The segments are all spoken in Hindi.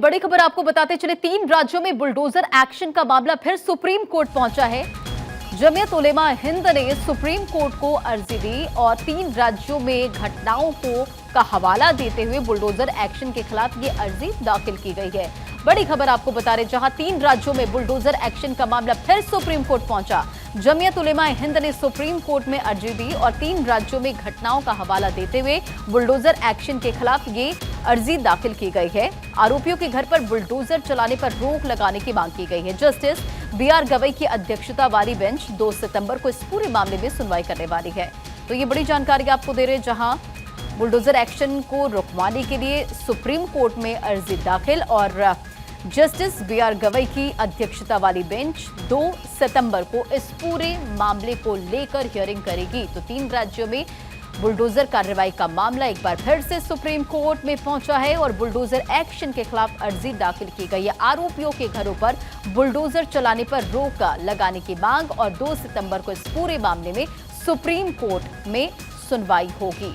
बड़ी खबर आपको बताते चले, 3 राज्यों में बुलडोजर एक्शन का मामला फिर सुप्रीम कोर्ट पहुंचा है। जमीयत उलेमा हिंद ने सुप्रीम कोर्ट को अर्जी दी और 3 राज्यों में घटनाओं का हवाला देते हुए बुलडोजर एक्शन के खिलाफ ये अर्जी दाखिल की गई है। बड़ी खबर आपको बता रहे, जहां 3 राज्यों में बुलडोजर एक्शन का मामला फिर सुप्रीम कोर्ट पहुंचा। जमीयत उलेमा हिंद ने सुप्रीम कोर्ट में अर्जी दी और 3 राज्यों में घटनाओं का हवाला देते हुए बुलडोजर एक्शन के खिलाफ ये अर्जी दाखिल की गई है। आरोपियों के घर पर बुलडोजर चलाने पर रोक लगाने की मांग की गई है। जस्टिस बीआर गवई की अध्यक्षता वाली बेंच 2 सितंबर को इस पूरे मामले में सुनवाई करने वाली है। तो ये बड़ी जानकारी आपको दे रहे हैं, जहां बुलडोजर एक्शन को रुकवाने के लिए सुप्रीम कोर्ट में अर्जी दाखिल और जस्टिस बीआर गवई की अध्यक्षता वाली बेंच 2 सितंबर को इस पूरे मामले को लेकर हियरिंग करेगी। तो 3 राज्यों में बुलडोजर कार्रवाई का मामला एक बार फिर से सुप्रीम कोर्ट में पहुंचा है और बुलडोजर एक्शन के खिलाफ अर्जी दाखिल की गई है। आरोपियों के घरों पर बुलडोजर चलाने पर रोक लगाने की मांग और 2 सितंबर को इस पूरे मामले में सुप्रीम कोर्ट में सुनवाई होगी।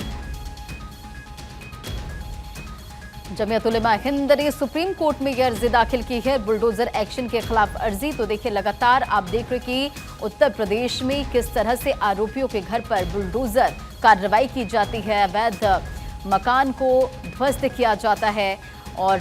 जमीयत उलेमा हिंद ने सुप्रीम कोर्ट में यह अर्जी दाखिल की है, बुलडोजर एक्शन के खिलाफ अर्जी। तो देखिए, लगातार आप देख रहे कि उत्तर प्रदेश में किस तरह से आरोपियों के घर पर बुलडोजर कार्रवाई की जाती है, अवैध मकान को ध्वस्त किया जाता है। और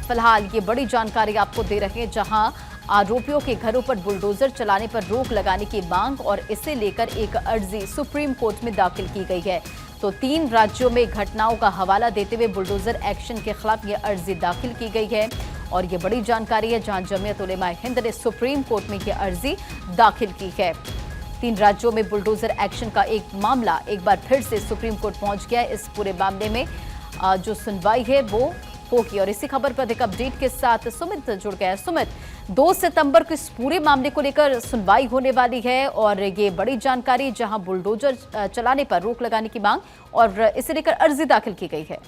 फिलहाल ये बड़ी जानकारी आपको दे रहे हैं, जहां आरोपियों के घरों पर बुलडोजर चलाने पर रोक लगाने की मांग और इसे लेकर एक अर्जी सुप्रीम कोर्ट में दाखिल की गई है। तो 3 राज्यों में घटनाओं का हवाला देते हुए बुलडोजर एक्शन के खिलाफ यह अर्जी दाखिल की गई है और ये बड़ी जानकारी है, जहां जमीयत उलेमा हिंद ने सुप्रीम कोर्ट में यह अर्जी दाखिल की है। 3 राज्यों में बुलडोजर एक्शन का एक मामला एक बार फिर से सुप्रीम कोर्ट पहुंच गया है। इस पूरे मामले में जो सुनवाई है वो होगी। और इसी खबर पर अधिक अपडेट के साथ सुमित जुड़ गया है। सुमित, 2 सितंबर को इस पूरे मामले को लेकर सुनवाई होने वाली है और ये बड़ी जानकारी, जहां बुलडोजर चलाने पर रोक लगाने की मांग और इसे लेकर अर्जी दाखिल की गई है।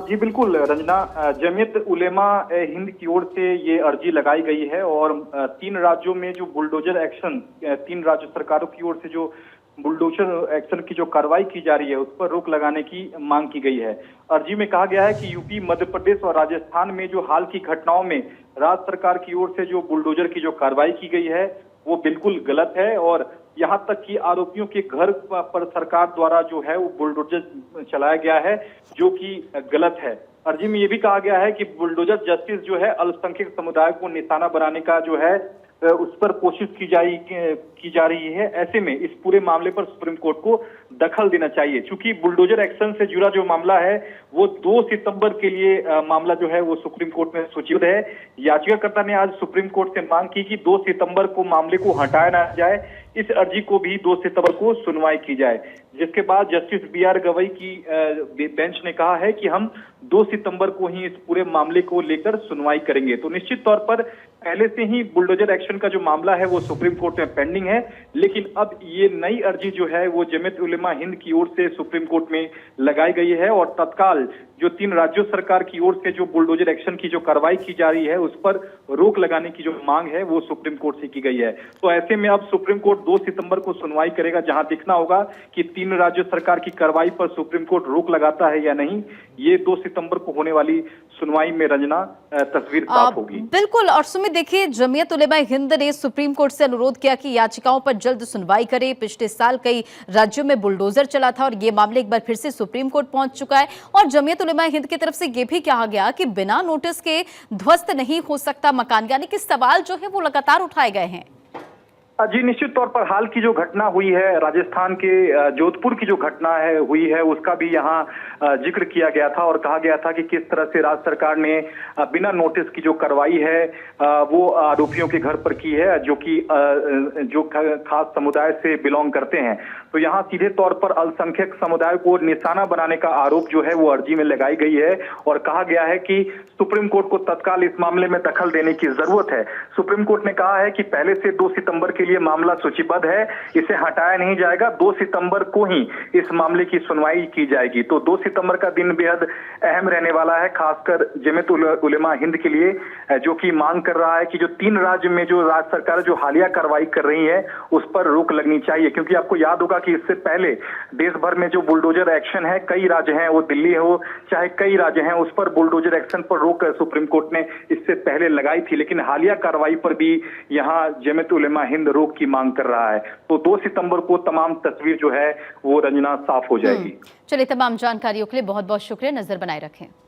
जी बिल्कुल रंजना, जमीयत उलेमा हिंद की ओर से ये अर्जी लगाई गई है और 3 राज्यों में जो बुलडोजर एक्शन, 3 राज्य सरकारों की ओर से जो बुलडोजर एक्शन की जो कार्रवाई की जा रही है उस पर रोक लगाने की मांग की गई है। अर्जी में कहा गया है कि यूपी, मध्य प्रदेश और राजस्थान में जो हाल की घटनाओं में राज्य सरकार की ओर से जो बुलडोजर की जो कार्रवाई की गई है वो बिल्कुल गलत है और यहाँ तक कि आरोपियों के घर पर सरकार द्वारा जो है वो बुलडोजर चलाया गया है, जो कि गलत है। अर्जी में ये भी कहा गया है कि बुलडोजर जस्टिस जो है अल्पसंख्यक समुदाय को निशाना बनाने का जो है उस पर कोशिश की जा रही है। ऐसे में इस पूरे मामले पर सुप्रीम कोर्ट को दखल देना चाहिए, क्योंकि बुलडोजर एक्शन से जुड़ा जो मामला है वो 2 सितंबर के लिए मामला जो है वो सुप्रीम कोर्ट में सूचीबद्ध है। याचिकाकर्ता ने आज सुप्रीम कोर्ट से मांग की कि 2 सितंबर को मामले को हटाया ना जाए, इस अर्जी को भी 2 सितंबर को सुनवाई की जाए। जिसके बाद जस्टिस बीआर गवई की बेंच ने कहा है कि हम 2 सितंबर को ही इस पूरे मामले को लेकर सुनवाई करेंगे। तो निश्चित तौर पर पहले से ही बुलडोजर एक्शन का जो मामला है वो सुप्रीम कोर्ट में पेंडिंग है, लेकिन अब ये नई अर्जी जो है वो जमीयत उलेमा हिंद की ओर से सुप्रीम कोर्ट में लगाई गई है और तत्काल जो 3 राज्यों सरकार की ओर से जो बुलडोजर एक्शन की जो कार्रवाई की जा रही है उस पर रोक लगाने की जो मांग है वो सुप्रीम कोर्ट से की गई है। तो ऐसे में अब सुप्रीम कोर्ट 2 सितंबर को सुनवाई करेगा, जहां देखना होगा कि 3 राज्य सरकार की कार्रवाई पर सुप्रीम कोर्ट रोक लगाता है या नहीं। ये 2 सितंबर को होने वाली सुनवाई में रंजना तस्वीर साफ होगी। बिल्कुल। और सुमित, देखिए, जमीयत उलेमा हिंद ने सुप्रीम कोर्ट से अनुरोध किया कि याचिकाओं पर जल्द सुनवाई करे। पिछले साल कई राज्यों में बुलडोजर चला था और ये मामले एक बार फिर से सुप्रीम कोर्ट पहुंच चुका है और जमीयत उलेमा हिंद की तरफ से ये भी कहा गया कि बिना नोटिस के ध्वस्त नहीं हो सकता मकान, यानी कि सवाल जो है वो लगातार उठाए गए हैं। जी निश्चित तौर पर हाल की जो घटना हुई है, राजस्थान के जोधपुर की जो घटना हुई है उसका भी यहाँ जिक्र किया गया था और कहा गया था कि किस तरह से राज्य सरकार ने बिना नोटिस की जो कार्रवाई है वो आरोपियों के घर पर की है, जो खास समुदाय से बिलोंग करते हैं। तो यहाँ सीधे तौर पर अल्पसंख्यक समुदाय को निशाना बनाने का आरोप जो है वो अर्जी में लगाई गई है और कहा गया है कि सुप्रीम कोर्ट को तत्काल इस मामले में दखल देने की जरूरत है। सुप्रीम कोर्ट ने कहा है कि पहले से 2 सितंबर के लिए मामला सूचीबद्ध है, इसे हटाया नहीं जाएगा। 2 सितंबर को ही इस मामले की सुनवाई की जाएगी। तो 2 सितंबर का दिन बेहद अहम रहने वाला है, खासकर जमीयत उलेमा हिंद के लिए, जो कि मांग कर रहा है कि जो 3 राज्य में जो राज्य सरकार जो हालिया कार्रवाई कर रही है उस पर रोक लगनी चाहिए। क्योंकि आपको याद होगा कि इससे पहले देश भर में जो बुलडोजर एक्शन है, कई राज्य हैं, वो दिल्ली हो चाहे कई राज्य हैं, उस पर बुलडोजर एक्शन पर रोक सुप्रीम कोर्ट ने इससे पहले लगाई थी। लेकिन हालिया कार्रवाई पर भी यहाँ जमीयत उलेमा हिंद रोक की मांग कर रहा है। तो 2 सितंबर को तमाम तस्वीर जो है वो रंजना साफ हो जाएगी। चलिए, तमाम जानकारियों के लिए बहुत बहुत शुक्रिया। नजर बनाए रखें।